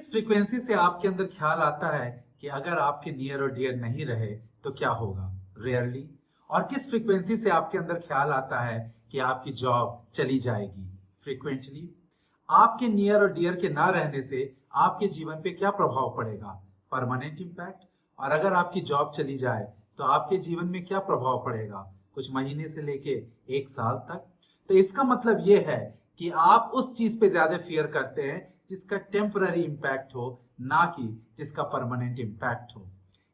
किस फ्रीक्वेंसी से आपके अंदर ख्याल आता है कि अगर आपके नियर और डियर नहीं रहे तो क्या होगा? रेयरली। और किस फ्रीक्वेंसी से आपके अंदर ख्याल आता है कि आपकी जॉब चली जाएगी? फ्रीक्वेंटली। आपके नियर और डियर के ना रहने से आपके जीवन पे क्या प्रभाव पड़ेगा? Permanent impact. और अगर आपकी जॉब चली जाए तो आपके जीवन में क्या प्रभाव पड़ेगा? कुछ महीने से लेके 1 साल तक। तो इसका मतलब ये है कि आप उस चीज पे ज्यादा फियर करते हैं जिसका टेम्पररी इम्पैक्ट हो, ना कि जिसका परमानेंट इम्पैक्ट हो।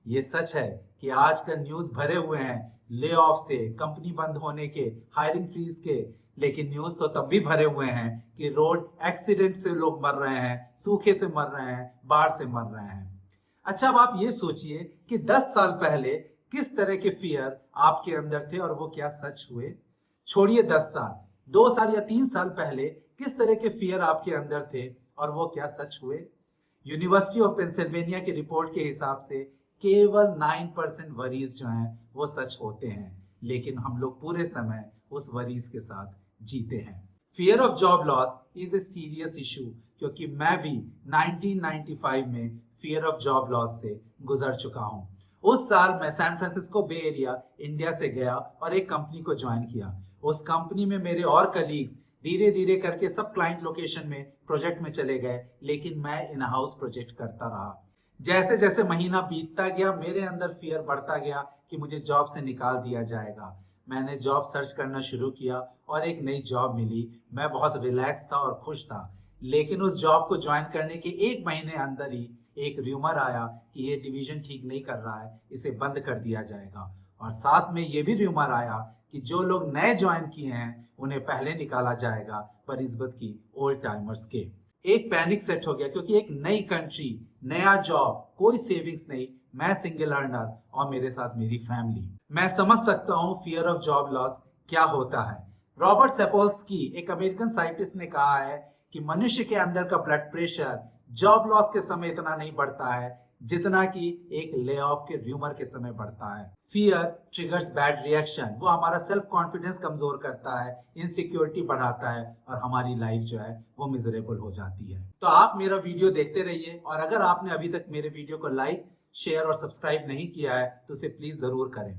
ये सच है कि आज का न्यूज भरे हुए हैं ले ऑफ से, कंपनी बंद होने के, हायरिंग फ्रीज के, लेकिन न्यूज तो तब भी भरे हुए हैं कि रोड एक्सीडेंट से लोग मर रहे हैं, सूखे से मर रहे हैं, बाढ़ से मर रहे हैं। अच्छा, अब आप ये सोचिए कि 10 साल पहले किस तरह के फियर आपके अंदर थे और वो क्या सच हुए? छोड़िए 10 साल, 2 साल या 3 साल पहले किस तरह के फियर आपके अंदर थे और वो क्या सच हुए? यूनिवर्सिटी ऑफ पेंसिल्वेनिया की रिपोर्ट के हिसाब से केवल 9% वरीज जो हैं वो सच होते हैं, लेकिन हम लोग पूरे समय उस वरीज के साथ जीते हैं। Fear of job loss is a serious issue, क्योंकि मैं भी 1995 में फियर ऑफ जॉब लॉस से गुजर चुका हूं। उस साल मैं सैन फ्रांसिस्को बे एरिया इंडिया से गया और एक कंपनी को ज्वाइन किया। उस कंपनी में मेरे और कलीग्स धीरे धीरे करके सब क्लाइंट लोकेशन में प्रोजेक्ट में चले गए, लेकिन मैं इन हाउस प्रोजेक्ट करता रहा। जैसे जैसे महीना बीतता गया मेरे अंदर फियर बढ़ता गया कि मुझे जॉब से निकाल दिया जाएगा। मैंने जॉब सर्च करना शुरू किया और एक नई जॉब मिली। मैं बहुत रिलैक्स था और खुश था, लेकिन उस जॉब को ज्वाइन करने के 1 महीने अंदर ही एक र्यूमर आया कि ये डिवीजन ठीक नहीं कर रहा है, इसे बंद कर दिया जाएगा। और साथ में ये भी र्यूमर आया कि जो लोग नए ज्वाइन किए हैं उन्हें पहले निकाला जाएगा बनिस्बत की ओल्ड टाइमर्स के। एक पैनिक सेट हो गया, क्योंकि एक नई कंट्री, नया जॉब, कोई सेविंग्स नहीं, मैं सिंगल अर्नर और मेरे साथ मेरी फैमिली। मैं समझ सकता हूँ फियर ऑफ जॉब लॉस क्या होता है। रॉबर्ट सेपोल्स्की, एक अमेरिकन साइंटिस्ट, ने कहा है कि मनुष्य के अंदर का ब्लड प्रेशर जॉब लॉस के समय इतना नहीं बढ़ता है जितना कि एक ले ऑफ के र्यूमर के समय बढ़ता है। फियर ट्रिगर्स बैड रिएक्शन, वो हमारा सेल्फ कॉन्फिडेंस कमजोर करता है, इनसिक्योरिटी बढ़ाता है और हमारी लाइफ जो है वो मिजरेबल हो जाती है। तो आप मेरा वीडियो देखते रहिए, और अगर आपने अभी तक मेरे वीडियो को लाइक, शेयर और सब्सक्राइब नहीं किया है तो उसे प्लीज जरूर करें।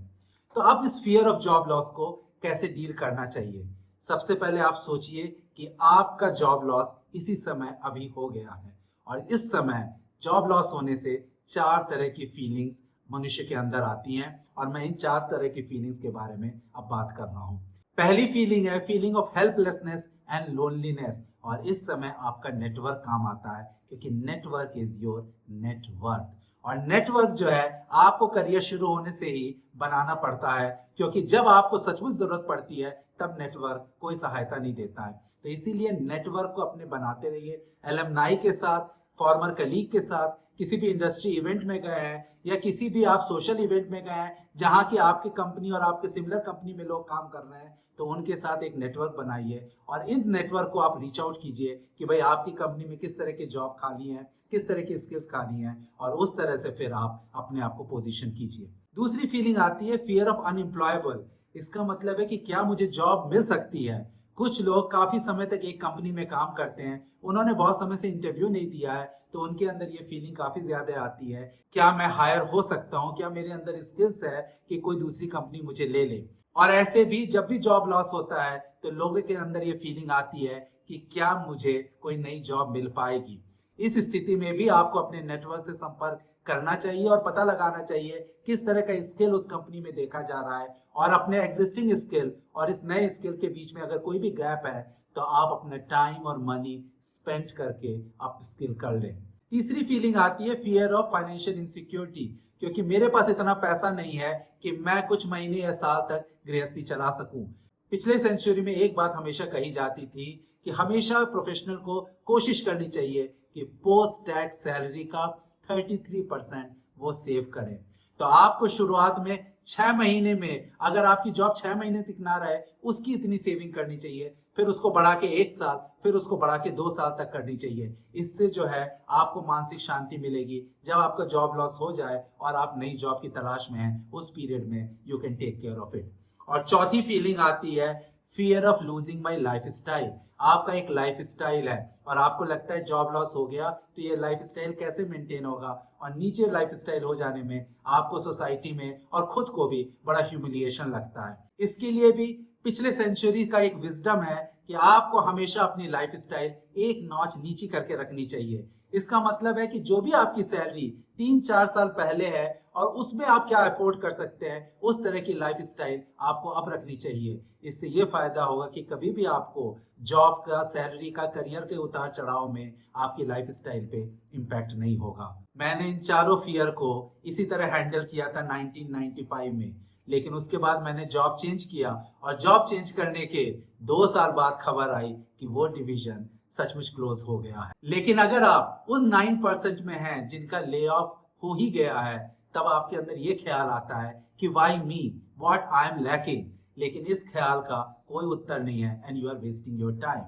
तो अब इस फियर ऑफ जॉब लॉस को कैसे डील करना चाहिए? सबसे पहले आप सोचिए कि आपका जॉब लॉस इसी समय अभी हो गया है, और इस समय जॉब लॉस होने से 4 तरह की फीलिंग्स मनुष्य के अंदर आती हैं, और मैं इन 4 तरह की फीलिंग्स के बारे में अब बात कर रहा हूं। पहली फीलिंग है feeling of helplessness and loneliness, और इस समय आपका नेटवर्क काम आता है, क्योंकि नेटवर्क इज योर नेटवर्थ। और नेटवर्क जो है आपको करियर शुरू होने से ही बनाना पड़ता है, क्योंकि जब आपको सचमुच जरूरत पड़ती है तब नेटवर्क कोई सहायता नहीं देता है। तो इसीलिए नेटवर्क को अपने बनाते रहिए, एलुमनाई के साथ, फॉर्मर कलीग के साथ, किसी भी इंडस्ट्री इवेंट में गए हैं या किसी भी आप सोशल इवेंट में गए हैं जहां की आपकी कंपनी और आपके सिमिलर कंपनी में लोग काम कर रहे हैं, तो उनके साथ एक नेटवर्क बनाइए और इन नेटवर्क को आप रीच आउट कीजिए कि भाई आपकी कंपनी में किस तरह के जॉब खाली हैं, किस तरह की स्किल्स खाली हैं, और उस तरह से फिर आप अपने आप को पोजीशन कीजिए। दूसरी फीलिंग आती है फियर ऑफ अनएम्प्लॉयबल। इसका मतलब है कि क्या मुझे जॉब मिल सकती है। कुछ लोग काफी समय तक एक कंपनी में काम करते हैं, उन्होंने बहुत समय से इंटरव्यू नहीं दिया है, तो उनके अंदर ये फीलिंग काफी ज्यादा आती है, क्या मैं हायर हो सकता हूँ, क्या मेरे अंदर स्किल्स है कि कोई दूसरी कंपनी मुझे ले ले। और ऐसे भी जब भी जॉब लॉस होता है तो लोगों के अंदर ये फीलिंग आती है कि क्या मुझे कोई नई जॉब मिल पाएगी। इस स्थिति में भी आपको अपने नेटवर्क से संपर्क करना चाहिए और पता लगाना चाहिए किस तरह का स्किल उस कंपनी में देखा जा रहा है, और अपने एग्जिस्टिंग स्किल और इस नए स्किल के बीच में अगर कोई भी गैप है तो आप अपना टाइम और मनी स्पेंड करके अप स्किल कर लें। तीसरी फीलिंग आती है फियर ऑफ फाइनेंशियल इनसिक्योरिटी, क्योंकि मेरे पास इतना पैसा नहीं है कि मैं कुछ महीने या साल तक गृहस्थी चला सकूं। पिछले सेंचुरी में एक बात हमेशा कही जाती थी कि हमेशा प्रोफेशनल को कोशिश करनी चाहिए कि पोस्ट टैक्स सैलरी का 33% वो सेव करें। तो आपको शुरुआत में 6 महीने में, अगर आपकी जॉब 6 महीने तक ना रहे, उसकी इतनी सेविंग करनी चाहिए, फिर उसको बढ़ा के 1 साल, फिर उसको बढ़ा के 2 साल तक करनी चाहिए। इससे जो है आपको मानसिक शांति मिलेगी। जब आपका जॉब लॉस हो जाए और आप नई जॉब की तलाश में हैं, उस पीरियड में you can take care of it. और चौथी फीलिंग आती है fear of losing my life style. आपका एक लाइफ स्टाइल है और आपको लगता है जॉब लॉस हो गया तो ये लाइफ स्टाइल कैसे मेंटेन होगा, और नीचे लाइफ स्टाइल हो जाने में आपको सोसाइटी में और खुद को भी बड़ा ह्यूमिलिएशन लगता है। इसके लिए भी पिछले सेंचुरी का एक विजडम है कि आपको हमेशा अपनी लाइफ स्टाइल एक नॉच नीचे करके रखनी चाहिए। इसका मतलब है कि जो भी आपकी सैलरी 3-4 साल पहले है और उसमें आप क्या अफोर्ड कर सकते हैं, उस तरह की लाइफ स्टाइल आपको अब रखनी चाहिए। इससे ये फायदा होगा कि कभी भी आपको जॉब का, सैलरी का, करियर के उतार चढ़ाव में आपकी लाइफ स्टाइल पे इम्पैक्ट नहीं होगा। मैंने इन चारों फियर को इसी तरह हैंडल किया था 1995 में, लेकिन उसके बाद मैंने जॉब चेंज किया और जॉब चेंज करने के 2 साल बाद खबर आई कि वो डिवीजन सचमुच क्लोज हो गया है। लेकिन अगर आप उस 9% में हैं जिनका ले ऑफ हो ही गया है, तब आपके अंदर ये ख्याल आता है कि why me, what I am lacking. लेकिन इस ख्याल का कोई उत्तर नहीं है and you are wasting your time.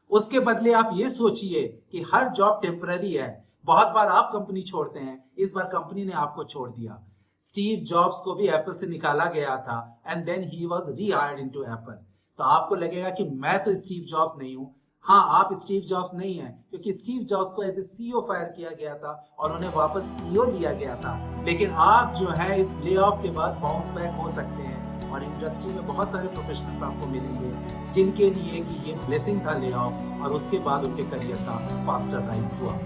उसके बदले आप ये सोचिए कि हर जॉब टेम्पररी है। बहुत बार आप कंपनी छोड़ते हैं, इस बार कंपनी ने आपको छोड़ दिया। स्टीव जॉब्स को भी एप्पल से निकाला गया था and then he was rehired into Apple. तो आपको लगेगा कि मैं तो स्टीव जॉब्स नहीं हूं। हाँ, आप स्टीव जॉब्स नहीं हैं, क्योंकि स्टीव जॉब्स को एज ए सीईओ फायर किया गया था और उन्हें वापस सीईओ लिया गया था। लेकिन आप जो है इस ले ऑफ के बाद बाउंस बैक हो सकते हैं और इंडस्ट्री में बहुत सारे प्रोफेशनल्स आपको मिलेंगे जिनके लिए कि ये ब्लेसिंग था ले ऑफ और उसके बाद उनके करियर का फास्टर राइज हुआ।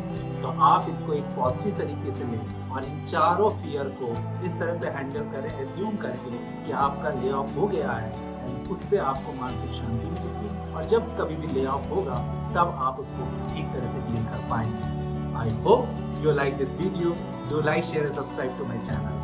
तो आप इसको एक पॉजिटिव तरीके से लें और इन चारों फियर को इस तरह से हैंडल करें, एज्यूम करके कि आपका ले ऑफ हो गया है। उससे आपको मानसिक शांति मिलेगी और जब कभी भी ले ऑफ होगा तब आप उसको ठीक तरह से डील कर पाएंगे। I hope you like this video. Do like, share and subscribe to my channel.